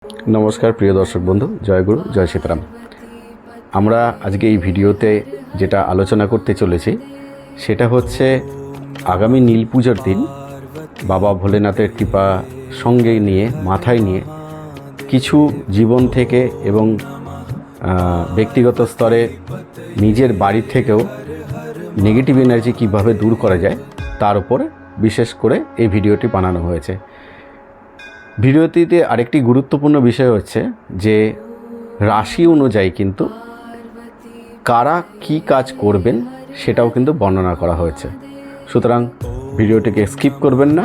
नमस्कार प्रिय दर्शक बंधु जय गुरु जय सीताराम। আমরা আজকে এই ভিডিওতে যেটা আলোচনা করতে চলেছি সেটা হচ্ছে আগামী নীল পূজার দিন বাবা ভোলেনাথের কৃপা সঙ্গে নিয়ে মাথায় নিয়ে কিছু জীবন থেকে এবং ব্যক্তিগত স্তরে নিজের বাড়ি থেকেও নেগেটিভ এনার্জি কীভাবে দূর করা যায় তার উপরে বিশেষ করে এই ভিডিওটি বানানো হয়েছে। ভিডিওটিতে আরেকটি গুরুত্বপূর্ণ বিষয় হচ্ছে যে রাশি অনুযায়ী কিন্তু কারা কি কাজ করবেন সেটাও কিন্তু বর্ণনা করা হয়েছে। সুতরাং ভিডিওটিকে স্কিপ করবেন না,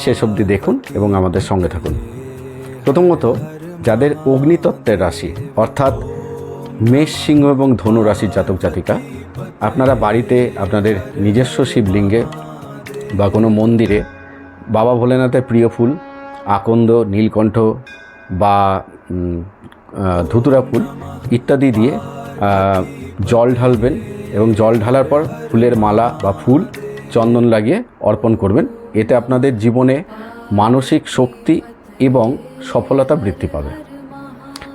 শেষ অবধি দেখুন এবং আমাদের সঙ্গে থাকুন। প্রথমত যাদের অগ্নিতত্ত্বের রাশি অর্থাৎ মেষ, সিংহ এবং ধনু রাশির জাতক জাতিকা, আপনারা বাড়িতে আপনাদের নিজস্ব শিবলিঙ্গে বা কোনো মন্দিরে বাবা ভোলেনাথের প্রিয় ফুল আকন্দ, নীলকণ্ঠ বা ধুতুরা ফুল ইত্যাদি দিয়ে জল ঢালবেন এবং জল ঢালার পর ফুলের মালা বা ফুল চন্দন লাগিয়ে অর্পণ করবেন। এতে আপনাদের জীবনে মানসিক শক্তি এবং সফলতা বৃদ্ধি পাবে।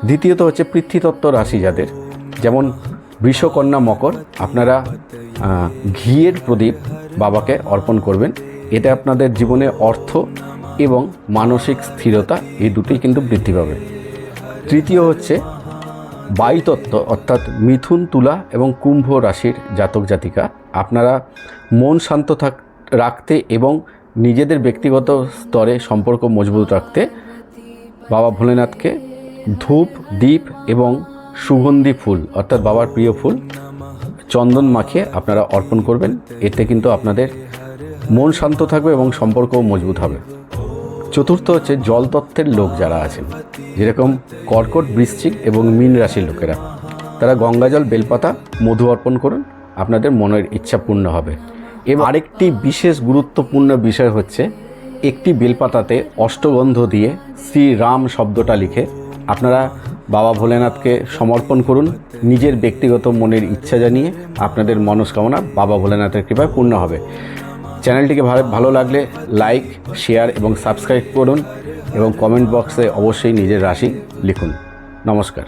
দ্বিতীয়ত হচ্ছে পৃথ্বীতত্ত্ব রাশি যাদের, যেমন বৃষ, কন্যা, মকর, আপনারা ঘিয়ের প্রদীপ বাবাকে অর্পণ করবেন। এতে আপনাদের জীবনে অর্থ এবং মানসিক স্থিরতা এই দুটোই কিন্তু বৃদ্ধি পাবে। তৃতীয় হচ্ছে বায়ুতত্ত্ব অর্থাৎ মিথুন, তুলা এবং কুম্ভ রাশির জাতক জাতিকা, আপনারা মন শান্ত রাখতে এবং নিজেদের ব্যক্তিগত স্তরে সম্পর্ক মজবুত রাখতে বাবা ভোলেনাথকে ধূপ, দীপ এবং সুগন্ধি ফুল অর্থাৎ বাবার প্রিয় ফুল চন্দন মাখিয়ে আপনারা অর্পণ করবেন। এতে কিন্তু আপনাদের মন শান্ত থাকবে এবং সম্পর্কও মজবুত হবে। চতুর্থ হচ্ছে জলতত্ত্বের লোক যারা আছেন, যেরকম কর্কট, বৃশ্চিক এবং মীন রাশির লোকেরা, তারা গঙ্গাজল, বেলপাতা, মধু অর্পণ করুন, আপনাদের মনের ইচ্ছা পূর্ণ হবে। এবং আরেকটি বিশেষ গুরুত্বপূর্ণ বিষয় হচ্ছে একটি বেলপাতাতে অষ্টগন্ধ দিয়ে শ্রীরাম শব্দটা লিখে আপনারা বাবা ভোলেনাথকে সমর্পণ করুন। নিজের ব্যক্তিগত মনের ইচ্ছা জানিয়ে আপনাদের মনস্কামনা বাবা ভোলেনাথের কৃপায় পূর্ণ হবে। চ্যানেলটিকে ভালো লাগলে লাইক, শেয়ার এবং সাবস্ক্রাইব করুন এবং কমেন্ট বক্সে অবশ্যই নিজের রাশি লিখুন। নমস্কার।